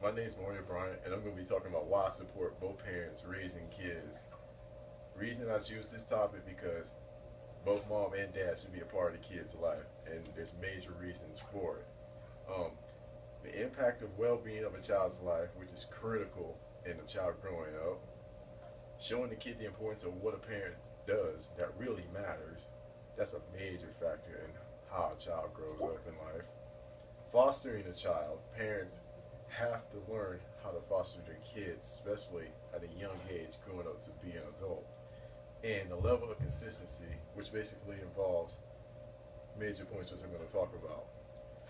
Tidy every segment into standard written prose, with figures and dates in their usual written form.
My name's Maureen Bryant, and I'm going to be talking about why I support both parents raising kids. The reason I choose this topic because both mom and dad should be a part of the kid's life, and there's major reasons for it. Um, the impact of well-being of a child's life, which is critical in a child growing up. Showing the kid the importance of what a parent does that really matters. That's a major factor in how a child grows up in life. Fostering a child, parents have to learn how to foster their kids, especially at a young age, growing up to be an adult. And the level of consistency, which basically involves major points which I'm going to talk about.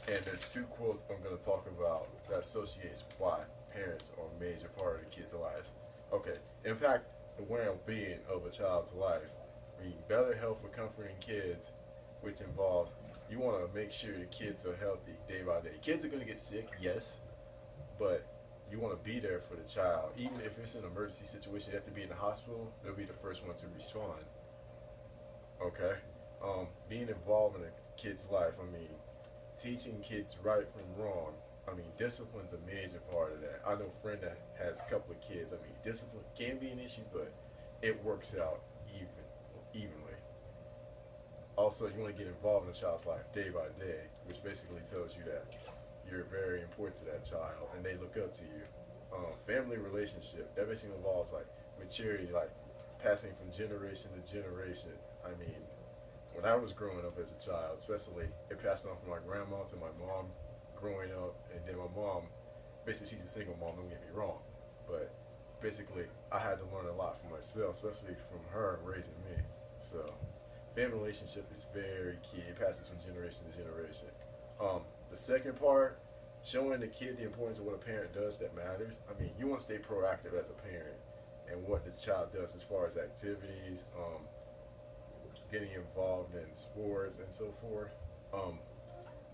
And there's two quotes I'm going to talk about that associates why parents are a major part of the kids' lives. Okay, impact the well-being of a child's life. I mean, better health for comforting kids, which involves you want to make sure the kids are healthy day by day. Kids are going to get sick, yes, but you want to be there for the child. Even if it's an emergency situation, you have to be in the hospital, they'll be the first one to respond. Okay? Being involved in a kid's life, I mean, teaching kids right from wrong. I mean, discipline's a major part of that. I know a friend that has a couple of kids. I mean, discipline can be an issue, but it works out evenly. Also, you want to get involved in a child's life day by day, which basically tells you that you're very important to that child and they look up to you. Family relationship, that basically involves like maturity, like passing from generation to generation. I mean, when I was growing up as a child, especially, it passed on from my grandma to my mom growing up, and then my mom, basically she's a single mom, don't get me wrong, but basically I had to learn a lot for myself, especially from her raising me. So family relationship is very key. It passes from generation to generation. The second part, showing the kid the importance of what a parent does that matters. I mean, you want to stay proactive as a parent and what the child does as far as activities, getting involved in sports and so forth.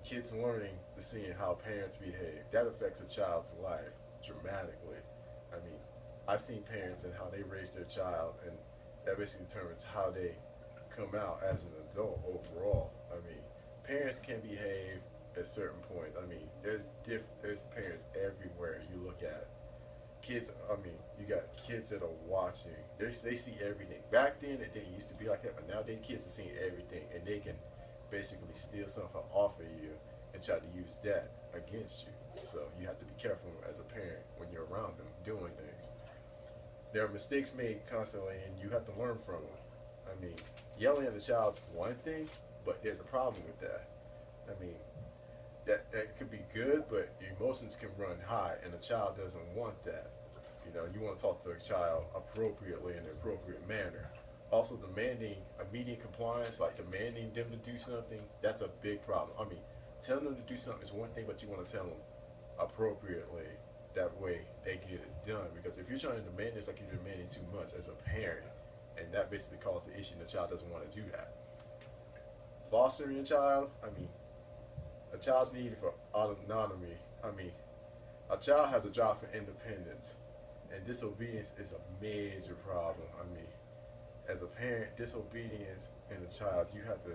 Kids learning to seeing how parents behave, that affects a child's life dramatically. I mean, I've seen parents and how they raise their child, and that basically determines how they come out as an adult overall. I mean, parents can behave at certain points. I mean, there's parents everywhere you look at. Kids, I mean, you got kids that are watching. They see everything. Back then, it didn't used to be like that, but nowadays kids are seeing everything, and they can basically steal something off of you and try to use that against you. So you have to be careful as a parent when you're around them doing things. There are mistakes made constantly, and you have to learn from them. I mean, yelling at the child's one thing, but there's a problem with that. I mean, that could be good, but your emotions can run high, and the child doesn't want that. You know, you want to talk to a child appropriately in an appropriate manner. Also, demanding immediate compliance, like demanding them to do something, that's a big problem. I mean, telling them to do something is one thing, but you want to tell them appropriately. That way, they get it done. Because if you're trying to demand this, like you're demanding too much as a parent, and that basically causes an issue, and the child doesn't want to do that. Fostering a child, I mean, a child's need for autonomy. I mean, a child has a drive for independence, and disobedience is a major problem. I mean, as a parent, disobedience in a child, you have to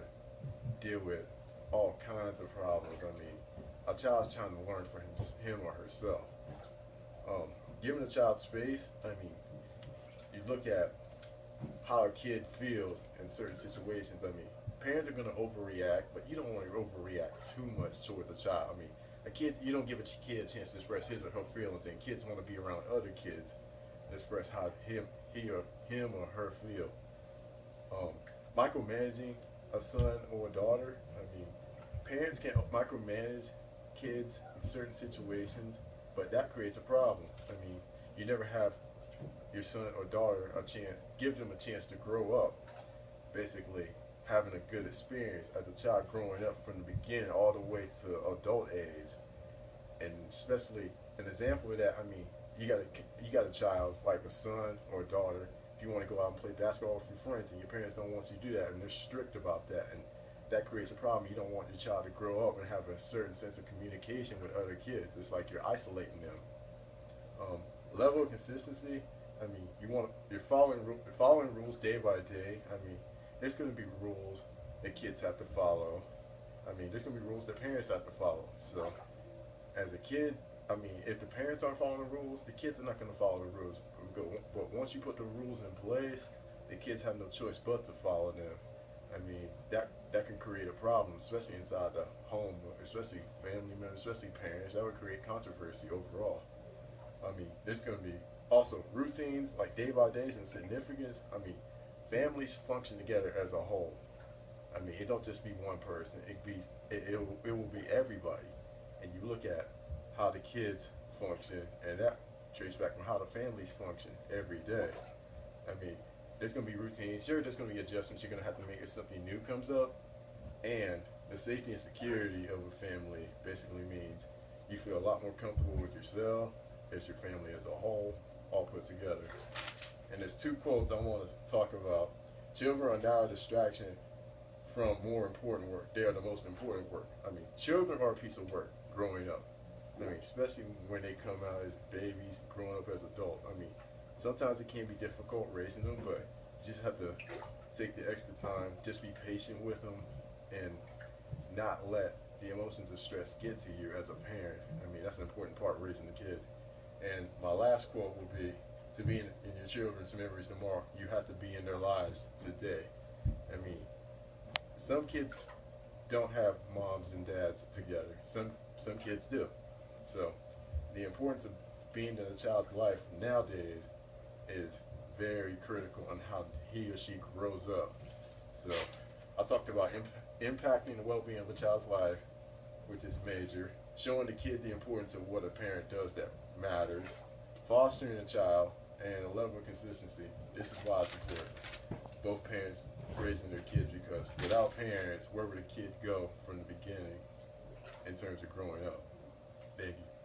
deal with all kinds of problems. I mean, a child's trying to learn for him or herself. Giving a child space, I mean, you look at how a kid feels in certain situations. I mean, parents are going to overreact, but you don't want to overreact too much towards a child. I mean, a kid, you don't give a kid a chance to express his or her feelings, and kids want to be around other kids to express how him or her feel. Micromanaging a son or a daughter. I mean, parents can micromanage kids in certain situations, but that creates a problem. I mean, you never have your son or daughter give them a chance to grow up, basically having a good experience as a child growing up from the beginning all the way to adult age. And especially an example of that, I mean, you got a child like a son or a daughter. If you want to go out and play basketball with your friends and your parents don't want you to do that and they're strict about that, and that creates a problem. You don't want your child to grow up and have a certain sense of communication with other kids. It's like you're isolating them. Level of consistency. I mean, you're following rules day by day. I mean, there's going to be rules that kids have to follow. I mean, there's going to be rules that parents have to follow. So, as a kid, I mean, if the parents aren't following the rules, the kids are not going to follow the rules. But once you put the rules in place, the kids have no choice but to follow them. I mean, that can create a problem, especially inside the home, especially family members, especially parents. That would create controversy overall. I mean, there's going to be also routines like day by days and significance. I mean, families function together as a whole. I mean, it don't just be one person. It will be everybody. And you look at how the kids function, and that traces back from how the families function every day. I mean, there's going to be routines. Sure, there's going to be adjustments you're going to have to make if something new comes up. And the safety and security of a family basically means you feel a lot more comfortable with yourself as your family as a whole, all put together. And there's two quotes I want to talk about. Children are now a distraction from more important work. They are the most important work. I mean, children are a piece of work growing up. I mean, especially when they come out as babies, growing up as adults. I mean, sometimes it can be difficult raising them, but you just have to take the extra time, just be patient with them, and not let the emotions of stress get to you as a parent. I mean, that's an important part of raising a kid. And my last quote will be, to be in your children's memories tomorrow, you have to be in their lives today. I mean, some kids don't have moms and dads together. Some kids do. So the importance of being in a child's life nowadays is very critical on how he or she grows up. So I talked about impacting the well-being of a child's life, which is major, showing the kid the importance of what a parent does that matters, fostering a child, and a level of consistency. This is why I support both parents raising their kids, because without parents, where would a kid go from the beginning in terms of growing up? Thank you.